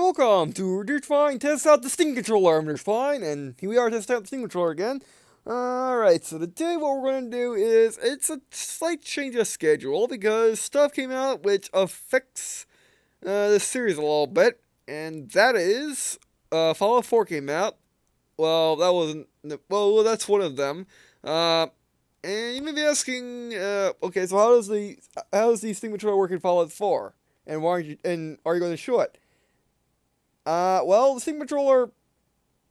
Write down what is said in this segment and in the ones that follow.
welcome to Der999 Test Out the Steam Controller. I'm Der999, and here we are testing out the Steam Controller again. Alright, so today what we're going to do is, it's a slight change of schedule, because stuff came out which affects the series a little bit, and that is, Fallout 4 came out. Well, that wasn't, well, that's one of them. And you may be asking, okay, so how does the Steam Controller work in Fallout 4? And are you going to show it? Well, the Steam Controller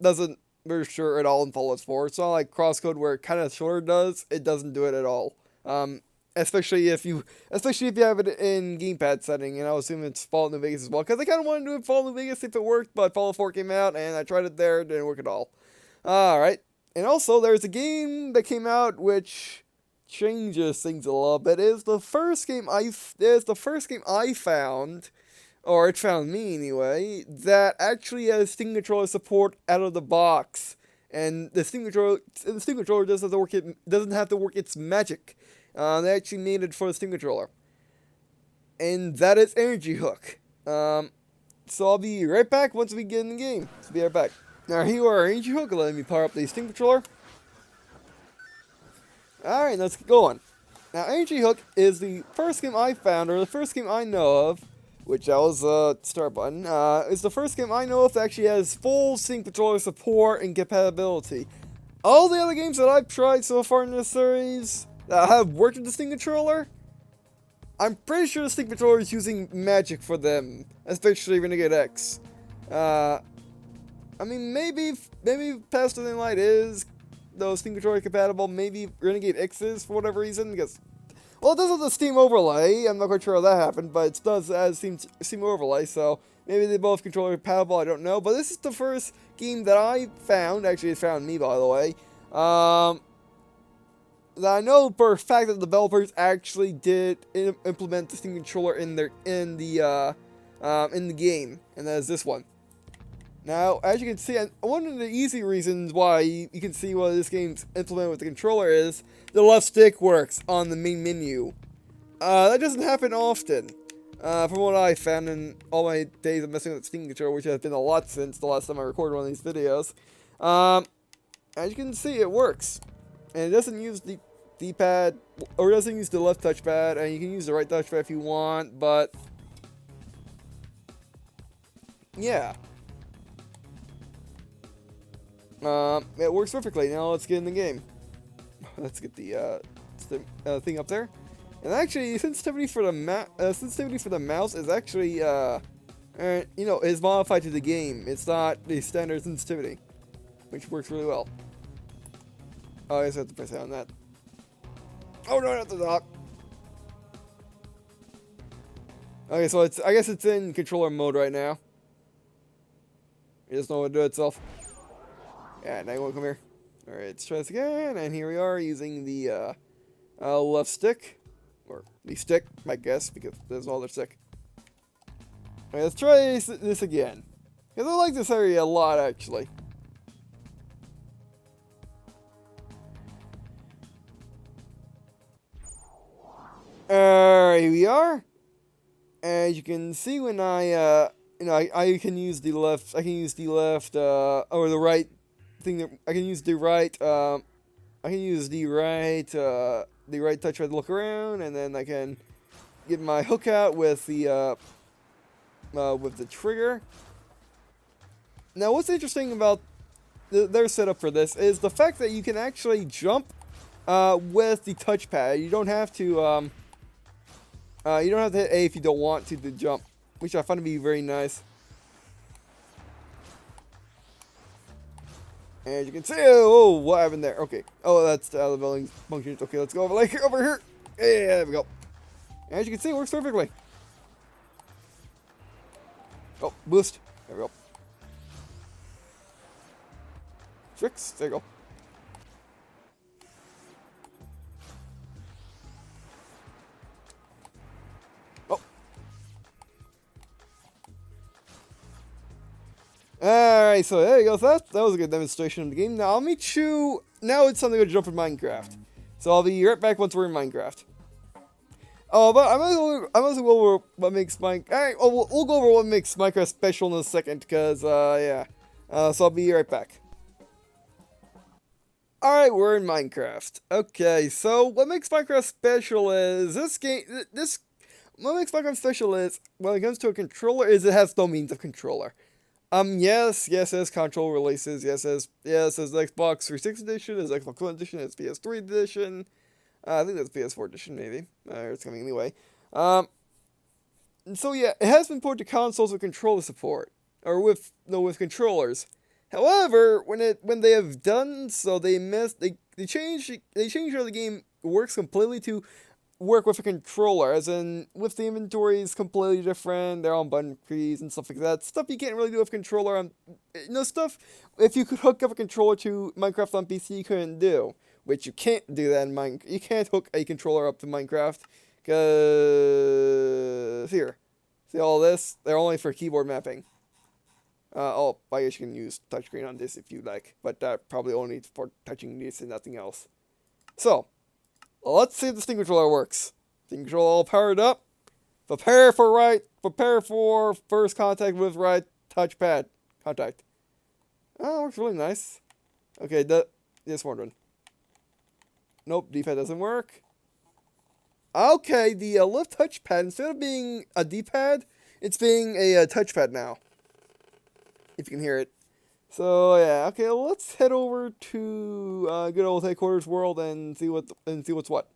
doesn't register at all in Fallout 4. It's not like Crosscode where it kind of sort of does. It doesn't do it at all. Especially if you have it in gamepad setting, and I assume it's Fallout New Vegas as well, because I kind of wanted to do it in Fallout New Vegas if it worked, but Fallout 4 came out, and I tried it there, it didn't work at all. Alright, and also, there's a game that came out which changes things a little bit. It's the first game I found, or it found me anyway, that actually has Steam Controller support out of the box. And the Steam Controller doesn't have to work its magic. They actually made it for the Steam Controller. And that is Energy Hook. So I'll be right back once we get in the game. So be right back. Now here are Energy Hook. Let me power up the Steam Controller. Alright, let's get going. Now, Energy Hook is the first game I found, or the first game I know of, which that was start button, is the first game I know of that actually has full Steam Controller support and compatibility. All the other games that I've tried so far in this series that have worked with the Steam Controller, I'm pretty sure the Steam Controller is using magic for them, especially Renegade X. I mean, maybe Faster Than Light is those Steam Controller compatible, maybe Renegade X is for whatever reason, because, well, it does have the Steam overlay. I'm not quite sure how that happened, but it does have Steam overlay, so maybe they both controller compatible, I don't know. But this is the first game that I found, actually it found me, by the way, that I know for a fact that the developers actually did implement the Steam Controller in the game, and that is this one. Now, as you can see, one of the easy reasons why you can see why this game's implemented with the controller is the left stick works on the main menu. That doesn't happen often, from what I found in all my days of messing with the Steam Controller, which has been a lot since the last time I recorded one of these videos. As you can see, it works. And it doesn't use the D-pad, or it doesn't use the left touchpad, and you can use the right touchpad if you want, but yeah. It works perfectly. Now let's get in the game. Let's get the thing up there. And actually, sensitivity for the mouse is actually is modified to the game. It's not the standard sensitivity, which works really well. Oh, I just have to press on that. Oh no, not the dock. Okay, so I guess it's in controller mode right now. It doesn't know what to do itself. Yeah, now you want to come here. Alright, let's try this again, and here we are using the left stick, or the stick, I guess, because there's no other stick. Alright, let's try this again, because I like this area a lot, actually. Alright, here we are. As you can see, when I can use the left, or the right. I can use the right touchpad to look around, and then I can get my hook out with the trigger. Now, what's interesting about their setup for this is the fact that you can actually jump with the touchpad. You don't have to hit A if you don't want to jump, which I find to be very nice. As you can see, oh, what happened there? Okay. Oh, that's the other building functions. Okay, let's go over here. Yeah, there we go. As you can see, it works perfectly. Oh, boost. There we go. Tricks. There you go. Oh. Alright, so there you go. So that was a good demonstration of the game. Now, I'll meet you. Now it's time to go jump in Minecraft. So I'll be right back once we're in Minecraft. Oh, but I must go over what makes Minecraft. Alright, oh, we'll go over what makes Minecraft special in a second, because, yeah. So I'll be right back. Alright, we're in Minecraft. Okay, so what makes Minecraft special is this game. What makes Minecraft special is when it comes to a controller is it has no means of controller. Yes, it has console releases. Yes, it has Xbox 360 edition, it has Xbox One edition, it's PS3 edition. I think that's PS4 edition, maybe. It's coming anyway. Um, so yeah, it has been ported to consoles with controller support, or with no with controllers. However, when they have done so, they changed how the game works completely to work with a controller, as in with the inventory is completely different. They're on button keys and stuff like that. Stuff you can't really do with controller on, stuff. If you could hook up a controller to Minecraft on PC, you couldn't do. Which you can't do that in Minecraft. You can't hook a controller up to Minecraft, cause here, see all this? They're only for keyboard mapping. Oh, I guess you can use touchscreen on this if you like, but that probably only for touching this and nothing else. So, let's see if the Steam controller works. Steam controller all powered up. Prepare for first contact with right touchpad contact. Oh, it works really nice. Okay, this one. Nope, D-pad doesn't work. Okay, the left touchpad, instead of being a D-pad, it's being a touchpad now. If you can hear it. So yeah, okay, let's head over to good old headquarters world and see what's what.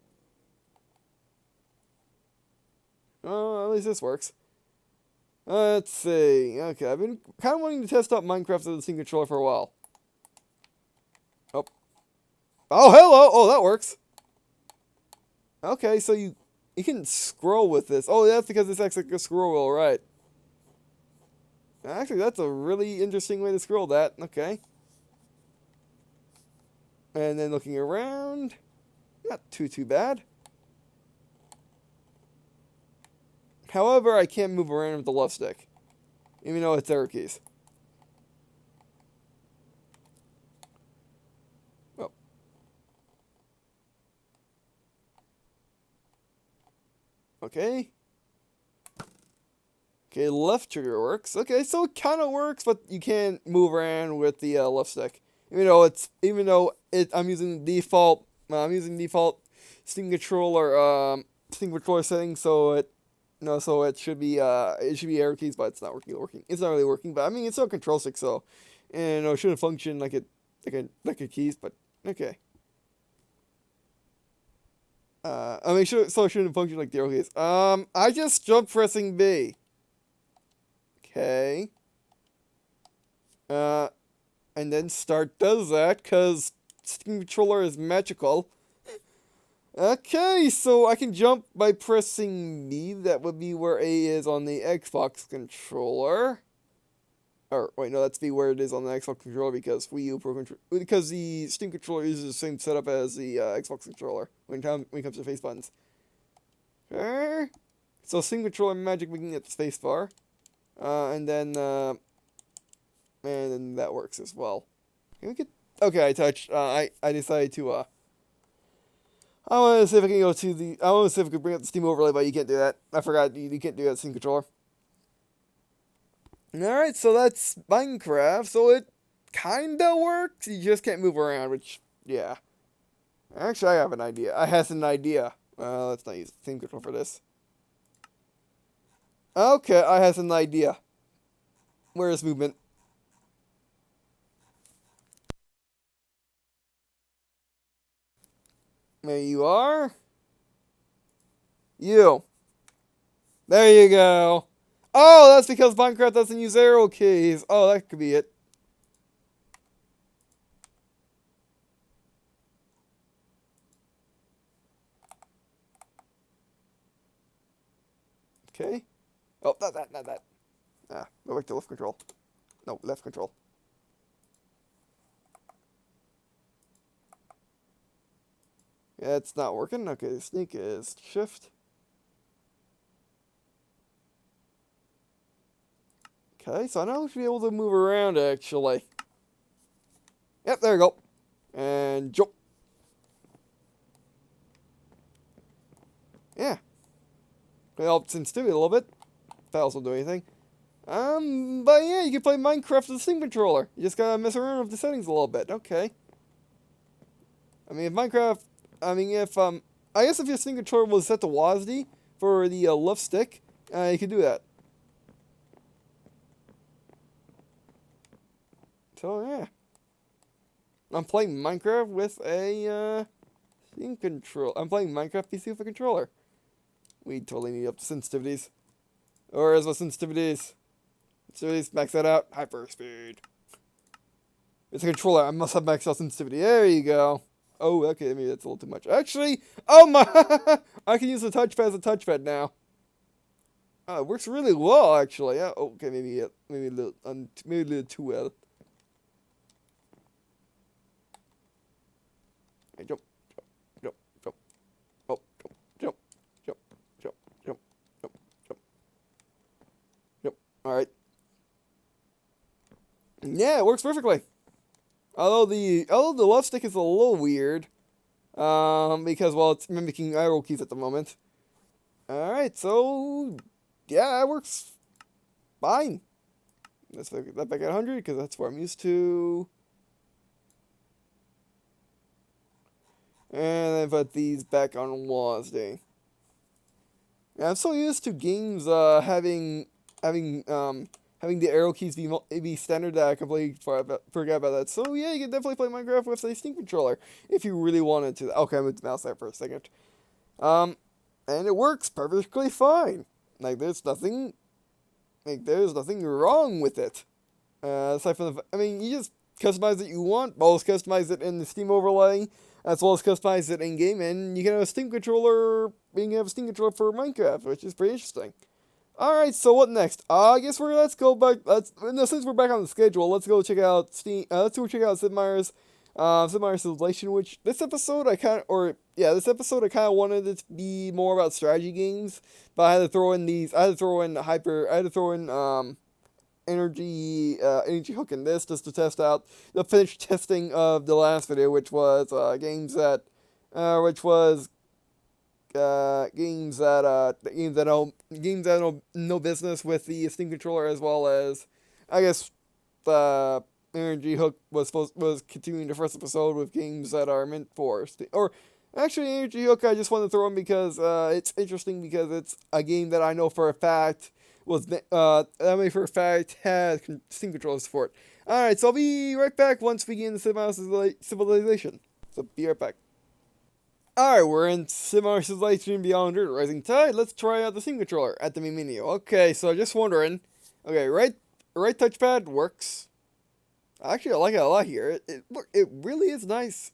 Oh, at least this works. Let's see. Okay, I've been kind of wanting to test out Minecraft with the Steam controller for a while. Oh. Oh, hello! Oh, that works. Okay, so you can scroll with this. Oh, that's because this acts like a scroll wheel, right? Actually, that's a really interesting way to scroll that. Okay. And then looking around, not too bad. However, I can't move around with the left stick, even though it's arrow keys. Oh. Okay. Okay, left trigger works. Okay, so it kind of works, but you can't move around with the left stick. I'm using default Steam controller settings, so it should be arrow keys, but it's not working. It's not really working, but I mean it's still a control stick, so it shouldn't function like a keys, but okay. So it shouldn't function like the arrow keys. I just jumped pressing B. Okay. And then start does that, because Steam controller is magical. Okay, so I can jump by pressing B. That would be where A is on the Xbox controller. Or, wait, no, that's B where it is on the Xbox controller, because because the Steam controller uses the same setup as the Xbox controller when it comes to face buttons. Okay. So Steam controller magic making it space bar. And then that works as well. Okay, I touched. I decided to. I want to see if I can go to the. I want to see if I can bring up the Steam overlay, but you can't do that. I forgot you can't do that Steam controller. All right, so that's Minecraft. So it kinda works. You just can't move around, which yeah. Actually, I have an idea. I have an idea. Let's not use the Steam controller for this. Okay, I have an idea. Where is movement? There you are. You. There you go. Oh, that's because Minecraft doesn't use arrow keys. Oh, that could be it. Okay. Oh, not that. Go back to left control. No, left control. Yeah, it's not working. Okay, sneak is shift. Okay, so I know I should be able to move around, actually. Yep, there we go. And jump. Yeah. help sensitivity a little bit. That'll also do anything. But yeah, you can play Minecraft with the Steam controller. You just gotta mess around with the settings a little bit. Okay. I mean, if Minecraft, I guess if your Steam controller was set to WASD for the left stick, you could do that. So yeah, I'm playing Minecraft with a Steam control. I'm playing Minecraft PC with a controller. We totally need up the sensitivities. Or as well sensitivities. Sensitivities, max that out. Hyperspeed. It's a controller. I must have maxed out sensitivity. There you go. Oh, okay, maybe that's a little too much. Actually, oh my! I can use the touchpad as a touchpad now. It works really well, actually. Yeah, okay, maybe a little too well. Hey, jump, jump, jump, oh, jump, jump, jump, jump, jump, jump, jump. All right. Yeah, it works perfectly. Although the left stick is a little weird, because well, it's mimicking arrow keys at the moment. All right, so yeah, it works fine. Let's make that back at 100 because that's what I'm used to. And then put these back on WASD. Yeah, I'm so used to games having the arrow keys be standard that I completely forgot about that. So yeah, you can definitely play Minecraft with a Steam controller if you really wanted to. Okay, I moved the mouse there for a second. And it works perfectly fine. There's nothing wrong with it. Aside from you just customize it you want. Both customize it in the Steam overlay, as well as customize it in game, and you can have a Steam controller. You can have a Steam controller for Minecraft, which is pretty interesting. All right, so what next? I guess let's go back. Since we're back on the schedule, let's go check out Steam. Let's go check out Sid Meier's Civilization. Which this episode I kind of wanted it to be more about strategy games, but I had to throw in energy hook in this just to test out the finished testing of the last video, which was games that no business with the Steam controller, as well as I guess the energy hook was continuing the first episode with games that are meant for or actually energy hook I just wanted to throw in because it's interesting because it's a game that I know for a fact had Steam controller support. All right, so I'll be right back once we get into Civilization. So be right back. Alright, we're in Civilization Beyond Earth, Rising Tide. Let's try out the Steam controller at the main menu. Okay, so just wondering. Okay, right touchpad works. Actually, I like it a lot here. It really is nice.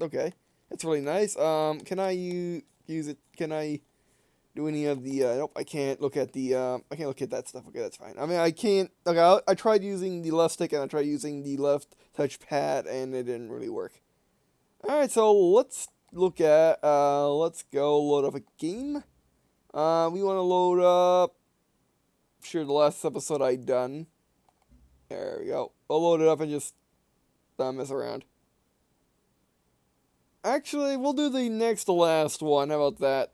Okay, it's really nice. Can I use it? Can I do any of the? Nope, I can't look at the. I can't look at that stuff. Okay, that's fine. I can't. Okay, I tried using the left stick and I tried using the left touchpad, and it didn't really work. All right, so let's look at, let's go load up a game. We want to load up, sure, the last episode I done. There we go. I'll load it up and just mess around. Actually, we'll do the next to last one. How about that?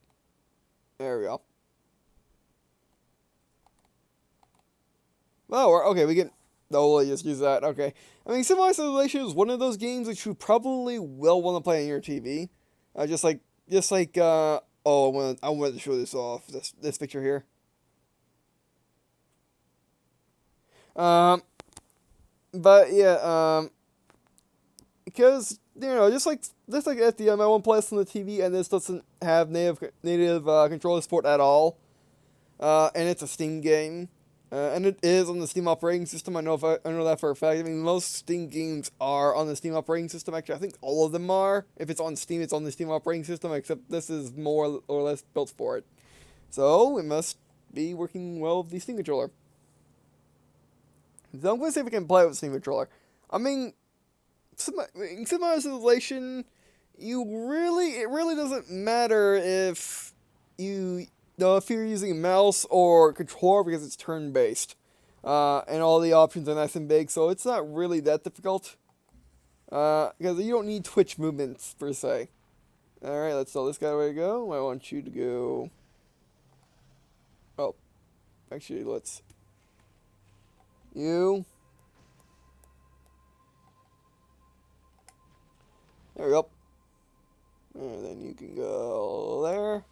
There we go. Oh, okay, we can. No, we'll just use that. Okay. Civilization is one of those games that you probably will want to play on your TV. Oh, I wanted to show this off. This picture here. But yeah, because just like FDM, I want to play this on the TV, and this doesn't have native controller support at all. And it's a Steam game. And it is on the Steam operating system. I know that for a fact. Most Steam games are on the Steam operating system. Actually, I think all of them are. If it's on Steam, it's on the Steam operating system. Except this is more or less built for it. So it must be working well with the Steam controller. So I'm going to see if I can play it with the Steam controller. Civilization, it really doesn't matter if if you're using a mouse or controller because it's turn-based. And all the options are nice and big, so it's not really that difficult. Because you don't need twitch movements, per se. Alright, let's tell this guy where to go. I want you to go Actually, let's... You. There we go. And then you can go there.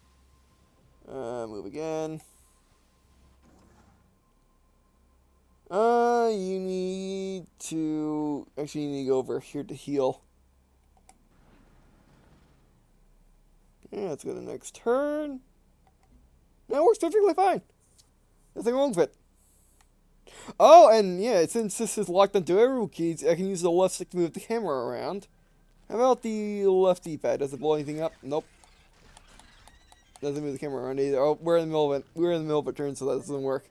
Move again. You need to... Actually, you need to go over here to heal. Yeah, let's go to the next turn. That works perfectly fine. Nothing wrong with it. Oh, and yeah, since this is locked onto arrow keys, I can use the left stick to move the camera around. How about the left D-pad? Does it blow anything up? Nope. Doesn't move the camera around either. Oh, we're in the middle of it. We're in the middle of a turn, so that doesn't work.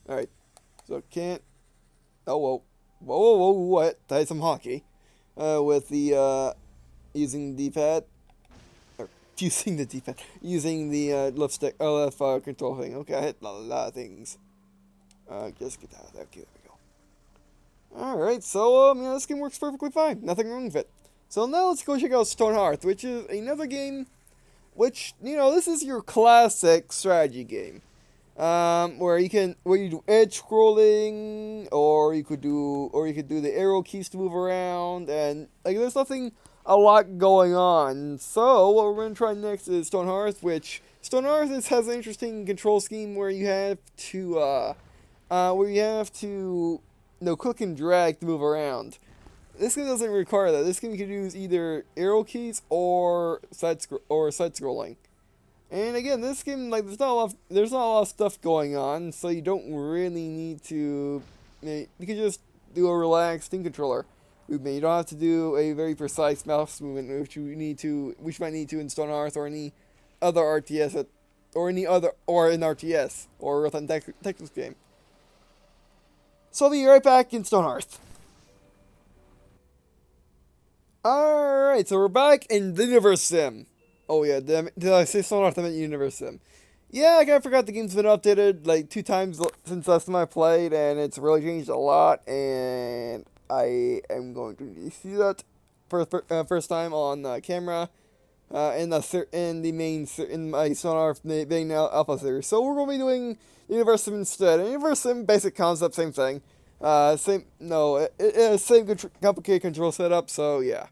Alright. So can't... Oh, whoa. Whoa, whoa, whoa, what? That is some hockey. With the, using the D-pad. Or, using the D-pad. Using the, left stick, left, control thing. Okay, I hit a lot of things. Just get out of there. Okay, there we go. Alright, so, yeah, this game works perfectly fine. Nothing wrong with it. So now let's go check out Hearth, which is another game which, you know, this is your classic strategy game. Where you do edge scrolling, or you could do the arrow keys to move around, and like there's nothing a lot going on. So what we're gonna try next is Hearth, which Hearth has an interesting control scheme where you have to click and drag to move around. This game doesn't require that. This game you can use either arrow keys or side scrolling. And again, this game, like, there's not a lot of stuff going on, so you don't really need to. You can just do a relaxed Steam controller movement. You don't have to do a very precise mouse movement, which you might need to in Hearth or any other RTS or in RTS or real-time Texas game. So I'll be right back in Hearth. Alright, so we're back in the Universim. Oh yeah, did I say Hearth? I meant Universim. Yeah, I kinda forgot the game's been updated like 2 times since last time I played, and it's really changed a lot, and I am going to see that first time on camera in my Hearth being now Alpha series. So we're going to be doing Universim instead. And Universim, basic concept, same thing. Same complicated control setup, so yeah.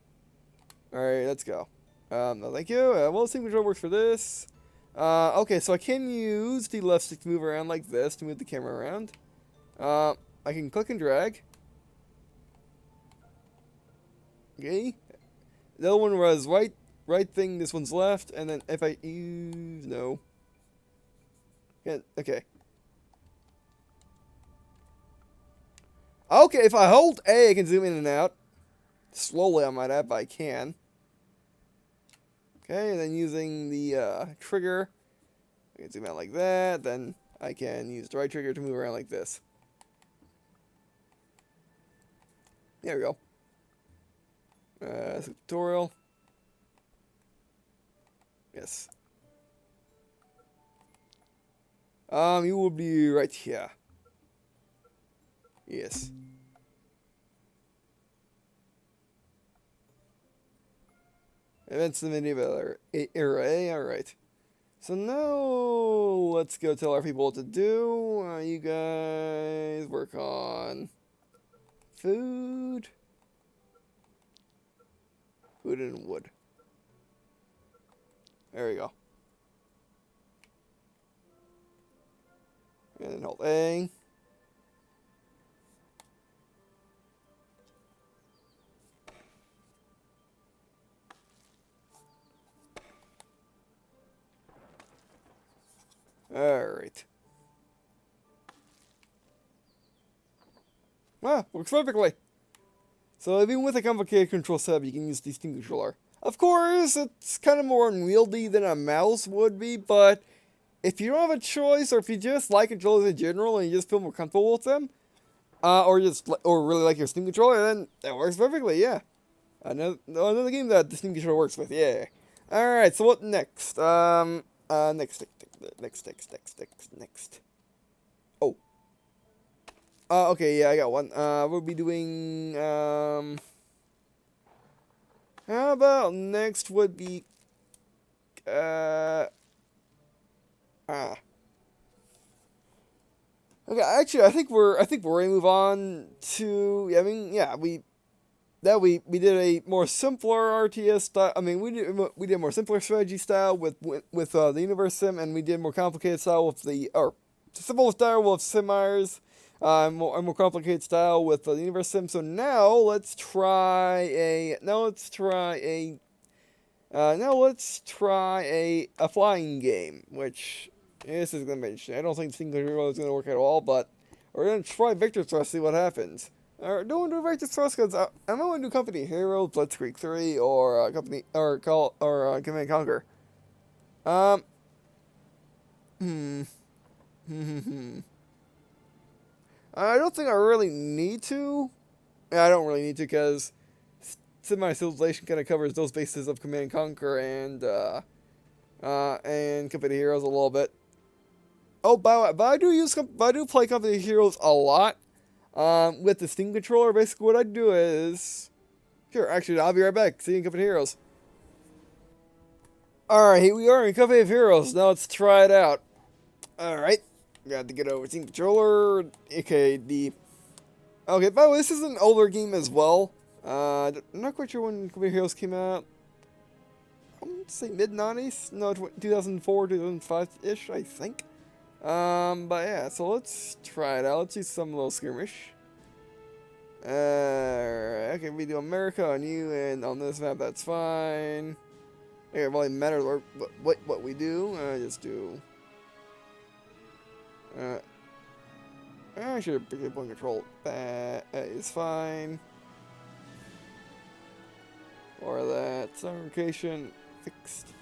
Alright, let's go. No thank you. Well, Steam control works for this. Okay, so I can use the left stick to move around like this, to move the camera around. I can click and drag. Okay. The other one was right thing, this one's left, and then if I use... No. Yeah, okay. Okay, if I hold A, I can zoom in and out. Slowly, I might add, but I can. Okay, and then using the trigger, I can zoom out like that. Then I can use the right trigger to move around like this. There we go. Tutorial. Yes. You will be right here. Yes. Events in the medieval era, alright. So now, let's go tell our people what to do. You guys work on food. Food and wood. There we go. And then hold A. Alright. Wow, works perfectly. So even with a complicated control setup, you can use the Steam controller. Of course, it's kind of more unwieldy than a mouse would be, but if you don't have a choice, or if you just like controllers in general and you just feel more comfortable with them, or really like your Steam controller, then that works perfectly, yeah. Another game that the Steam controller works with, yeah. Alright, so what next? Next. Oh. Okay, yeah, I got one. We'll be doing, how about next would be, Ah. Okay, actually, I think we're ready to move on to. I mean, yeah, we did a more simpler RTS style. I mean, we did a more simpler strategy style with the Universim, and we did more complicated style with the or simple style with Meiers, more complicated style with the Universim. So now let's try a flying game, which this is gonna be interesting. I don't think single hero is gonna work at all, but we're gonna try Victor Thrust, see what happens. Don't do Victor Thrust because I'm gonna do Company Hero, Blitzkrieg 3, or Company or Call or Command and Conquer. Um, hmm, I don't think I really need to. I don't really need to because Semi Civilization kind of covers those bases of Command and Conquer and Company Heroes a little bit. Oh, but I do play Company Heroes a lot. With the Steam controller, basically what I do is, sure, actually, I'll be right back. See you in Company Heroes. All right, here we are in Company of Heroes. Now let's try it out. All right, got to get over Steam controller. Okay, okay. By the way, this is an older game as well. I'm not quite sure when Company of Heroes came out. I'm gonna say mid-90s, no, 2004, 2005 ish, I think. But yeah, so let's try it out. Let's do some little skirmish. Okay, we do America on you, and on this map, that's fine. I think it really matters what we do. Just do. I should have picked up one control. That is fine. Or that summer location fixed.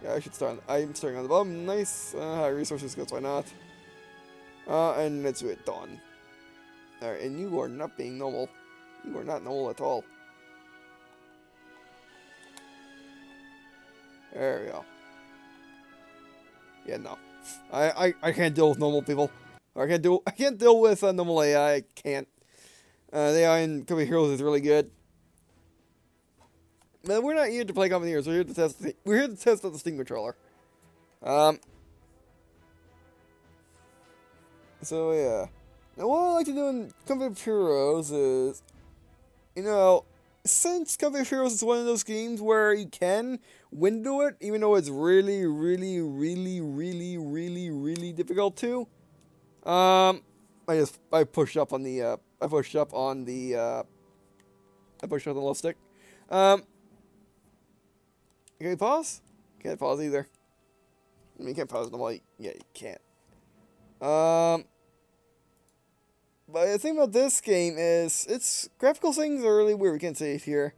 Yeah, I should start. I'm starting on the bottom. Nice. High resources goes. Why not? And let's do it. Done. Alright, and you are not being normal. You are not normal at all. There we go. Yeah, no. I can't deal with normal people. Or I can't deal with normal AI. I can't. The AI in Company Heroes is really good. But we're not here to play Company Heroes. We're here to test out the Steam controller. So yeah. Now what I like to do in Company Heroes is, since Company Heroes is one of those games where you can window it, even though it's really, really, really, really, really, really difficult to. I pushed up on the left stick. Can you pause? Can't pause either. I mean, you can't pause normally. Yeah, you can't. But the thing about this game is its graphical things are really weird. We can't say it here.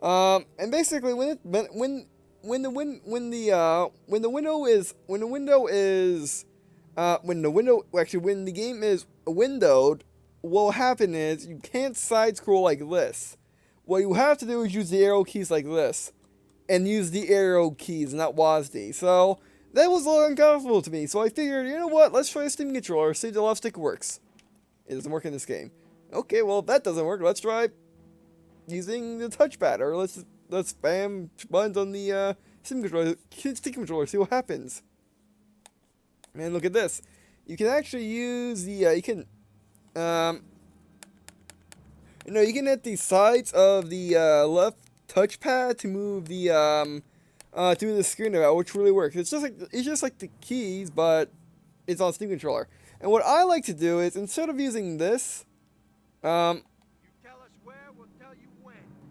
And basically when the game is windowed, what will happen is you can't side scroll like this. What you have to do is use the arrow keys like this, and use the arrow keys, not WASD. So that was a little uncomfortable to me. So I figured, you know what? Let's try a Steam controller. See if the left stick works. It doesn't work in this game. Okay, well if that doesn't work, let's try using the touchpad, or let's spam buttons on the Steam controller, see what happens. And look at this. You can actually use the you can hit the sides of the left touchpad to move the screen about, which really works. It's just like the keys, but it's on Steam controller. And what I like to do is, instead of using this, instead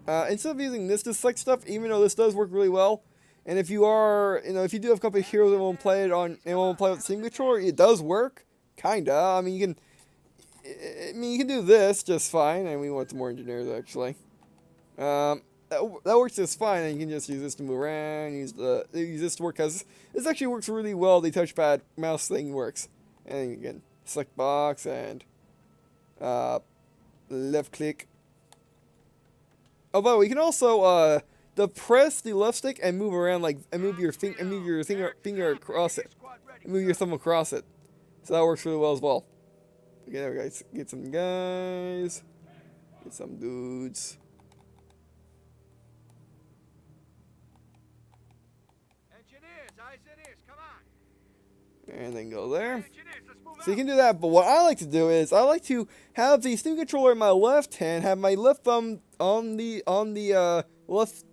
of using this to select stuff, even though this does work really well, and if you do have Company Heroes and won't play with the Steam controller, it does work, kinda. I mean, you can do this just fine, and we want some more engineers actually. That works just fine, and you can just use this to move around. Use this to work, because this actually works really well. The touchpad mouse thing works. And again, select box and left click. Oh, by the way, you can also press the left stick and move around and move your finger across it, and move your thumb across it. So that works really well as well. Okay, there we go. Get some guys, get some dudes. And then go there. So you can do that, but what I like to do is I like to have the Steam controller in my left hand, have my left thumb on the left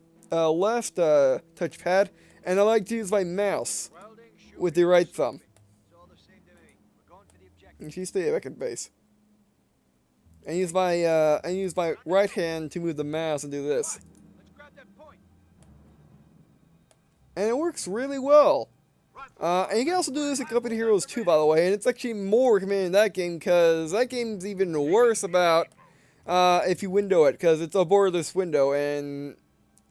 touchpad, and I like to use my mouse with the right thumb. And she stay back at base. And use my right hand to move the mouse and do this. And it works really well. And you can also do this in Company Heroes 2, by the way, and it's actually more recommended in that game, because that game's even worse about if you window it, because it's a borderless window, and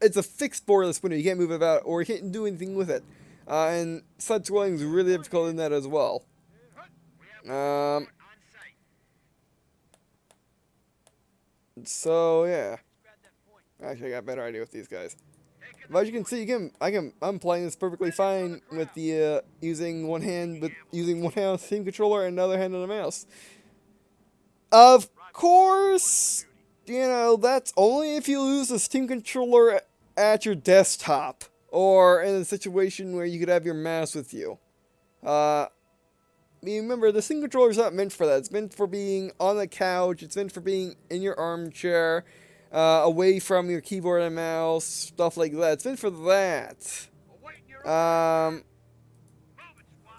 it's a fixed borderless window. You can't move it about, or you can't do anything with it. And side scrolling is really difficult in that as well. So yeah. Actually, I got a better idea with these guys. But as you can see, I'm playing this perfectly fine with the using one hand Steam controller and another hand on the mouse. Of course, you know, that's only if you lose the Steam controller at your desktop or in a situation where you could have your mouse with you. Remember, the Steam controller is not meant for that. It's meant for being on the couch. It's meant for being in your armchair. Away from your keyboard and mouse, stuff like that. It's meant for that.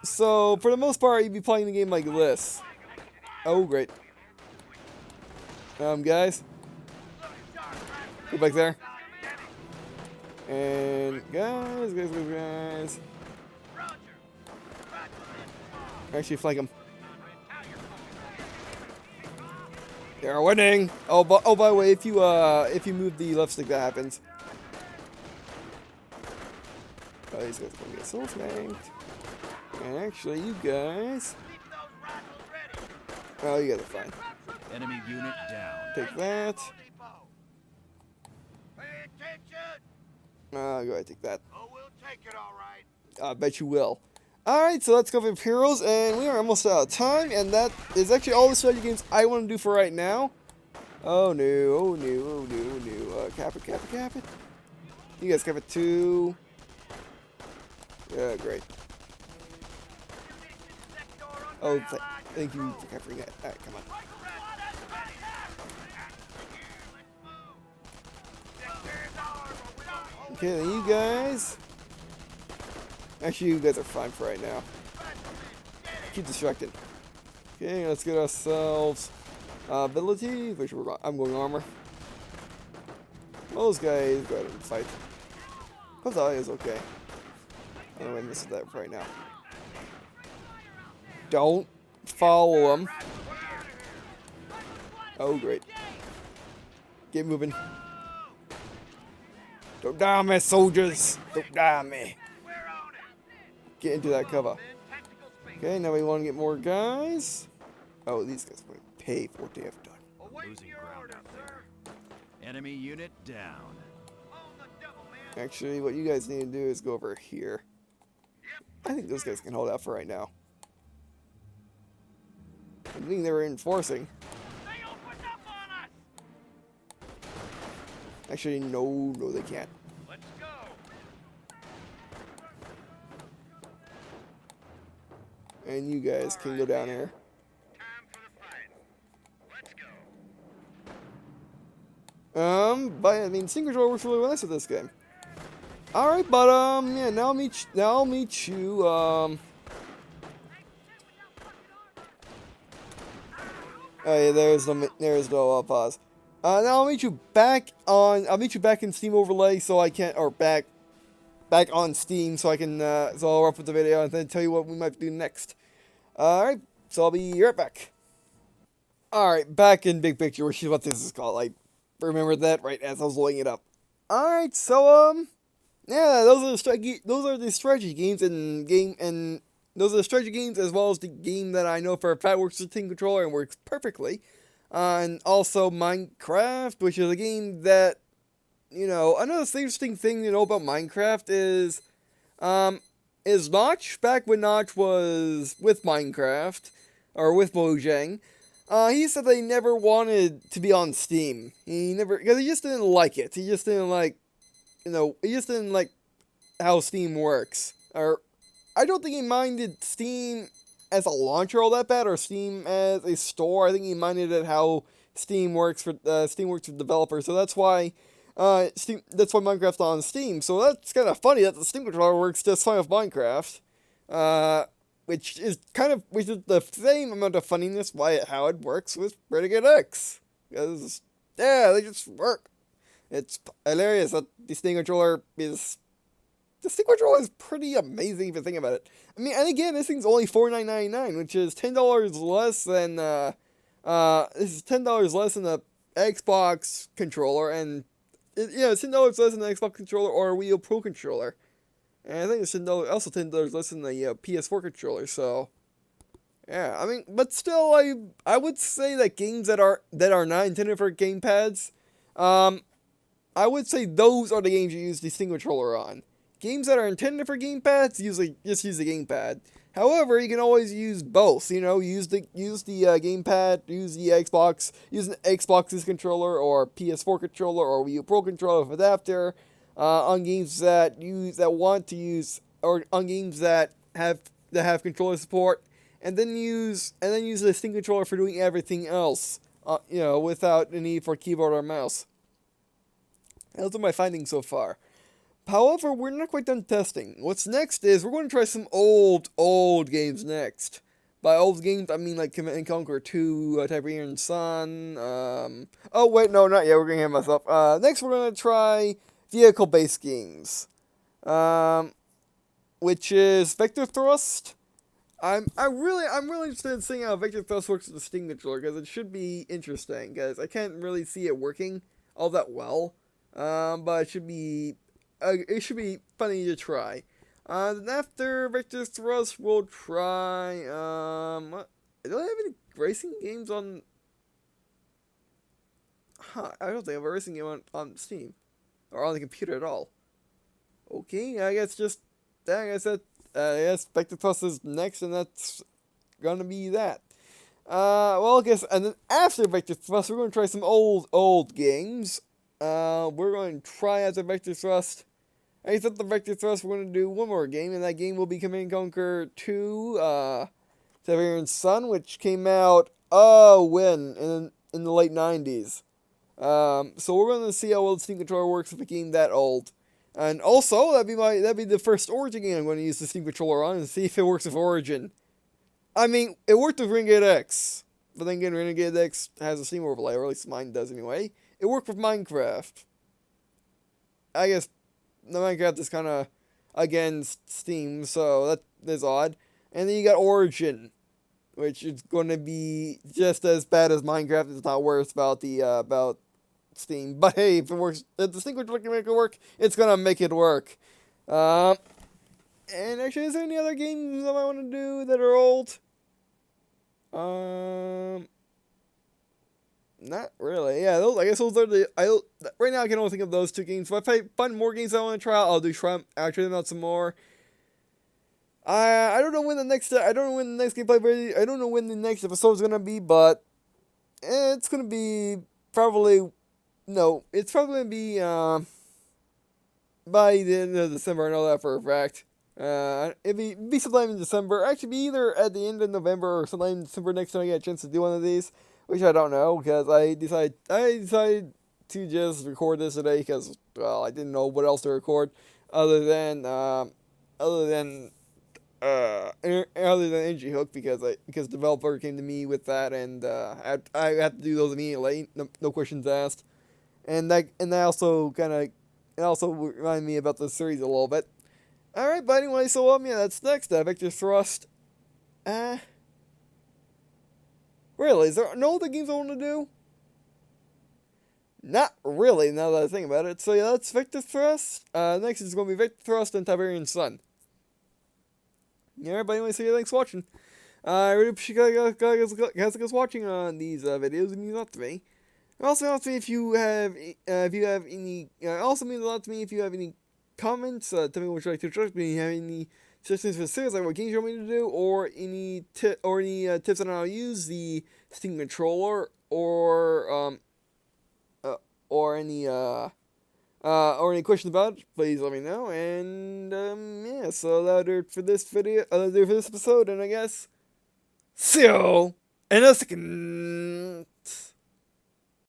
So, for the most part, you'd be playing the game like this. Oh, great. Guys. Go back there. And, guys. Actually, flank him. They're winning. Oh, by the way, if you move the left stick, that happens. Oh, these guys are gonna get soul snagged. And actually, you guys. Oh, you guys are fine. Enemy unit down. Take that. Go ahead, take that. Oh, we'll take it, all right. I bet you will. Alright, so that's Company of Heroes, and we are almost out of time, and that is actually all the strategy games I want to do for right now. Oh no, oh no, oh no, oh no. Cap it. You guys cap it too. Yeah, great. Oh, thank you for covering that. Alright, come on. Okay, then you guys. Actually, you guys are fine for right now. Keep distracted. Okay, let's get ourselves ability, which I'm going armor. Those guys go ahead and fight. Huzzah is okay. I don't know if I missed that right now. Don't follow them. Oh, great. Get moving. Don't die me, soldiers. Don't die me. Get into that cover. Okay, now we want to get more guys. Oh, these guys are going to pay for what they have done. Losing ground out there. Enemy unit down. Actually, what you guys need to do is go over here. I think those guys can hold out for right now. I think they were reinforcing. Actually, no, they can't. Let's go. And you guys can go down here. Time for the fight. Let's go. But I mean, Steam controller works really nice with this game. Alright, but yeah, now I'll meet you, oh yeah, there's no pause. Now I'll meet you back in Steam Overlay, so I can, or back on Steam, so I can, so I'll wrap up the video and then tell you what we might do next. Alright, so I'll be right back. Alright, back in big picture, which is what this is called. I remembered that right as I was loading it up. Alright, so, yeah, those are the strategy games those are the strategy games as well as the game that I know for a fact works with Steam controller and works perfectly. And also Minecraft, which is a game that, you know, another interesting thing to know about Minecraft is Notch, back when Notch was with Minecraft, or with Mojang, he said that he never wanted to be on Steam. Because he just didn't like it. He just didn't like, he just didn't like how Steam works. Or, I don't think he minded Steam as a launcher all that bad, or Steam as a store. I think he minded it how Steam works for developers. So that's why Minecraft's not on Steam. So that's kind of funny that the Steam controller works just fine with Minecraft. Which is the same amount of funniness how it works with Renegade X. Because, yeah, they just work. It's hilarious that the Steam controller is pretty amazing if you think about it. I mean, and again, this thing's only $49.99, which is $10 less than this is $10 less than the Xbox controller, and it's $10 less than the Xbox controller or a Wii U Pro controller. And I think it's also $10 less than the PS4 controller. So, yeah, I mean, but still, I would say that games that are not intended for gamepads, I would say those are the games you use the Steam controller on. Games that are intended for gamepads, usually just use the gamepad. However, you can always use both. Use the gamepad, use the Xbox, use an Xbox's controller or PS4 controller or Wii U Pro controller with adapter on games that want to use, or on games that have controller support, and then use the Steam controller for doing everything else. Without the need for keyboard or mouse. Those are my findings so far. However, we're not quite done testing. What's next is we're going to try some old games next. By old games, I mean like Command & Conquer 2, Tiberian Sun, oh wait, no, not yet, we're going to hear myself. Next we're going to try vehicle-based games. Which is Vector Thrust. I'm really interested in seeing how Vector Thrust works with the Steam controller, because it should be interesting, because I can't really see it working all that well. But it should be funny to try. Then after Vector Thrust, we'll try, do I have any racing games on, I don't think I have a racing game on Steam, or on the computer at all. Okay, I guess Vector Thrust is next, and that's gonna be that. Well, I guess, and then after Vector Thrust, we're gonna try some old games. We're going to try out the Vector Thrust. Except the Vector Thrust, we're going to do one more game, and that game will be Command & Conquer 2, Tiberian Sun, which came out, in the late 90s. So we're going to see how well the Steam controller works with a game that old. And also, that'd be the first Origin game I'm going to use the Steam controller on, and see if it works with Origin. I mean, it worked with Renegade X, but then again, Renegade X has a Steam overlay, or at least mine does anyway. It worked with Minecraft. I guess the Minecraft is kind of against Steam, so that is odd. And then you got Origin, which is going to be just as bad as Minecraft. It's not worse about Steam. But hey, if it works, if the Steam controller can make it work, it's gonna make it work. And actually, is there any other games that I want to do that are old? Not really. Yeah, I guess those are right now I can only think of those two games. But if I find more games I want to try out, I'll try them out some more. I don't know when the next gameplay I don't know when the next episode is gonna be, but it's gonna be it's probably gonna be by the end of December. I know that for a fact. It'd be sometime in December. Actually, be either at the end of November or sometime in December next time I get a chance to do one of these. Which I don't know, because I decided to just record this today because, well, I didn't know what else to record other than Energy Hook, because developer came to me with that, and I had to do those immediately, no questions asked, and that also reminded me about the series a little bit. All right, but anyway, so that's next. Vector Thrust. Really, is there no other games I want to do? Not really, now that I think about it. So yeah, that's Vector Thrust. Next is going to be Vector Thrust and Tiberian Sun. Yeah, but anyway, so yeah, thanks for watching. I really appreciate you guys watching these videos. It means a lot to me. It also means a lot to me if you have any. Also means a lot to me if you have any comments. Tell me what you'd like to instruct me. Have any suggestions for the series, like what games you want me to do, or any tips on how to use the Steam controller, or any or any questions about it, please let me know. And yeah, so that'll do it for this video, that'll do it for this episode, and I guess see you in a second.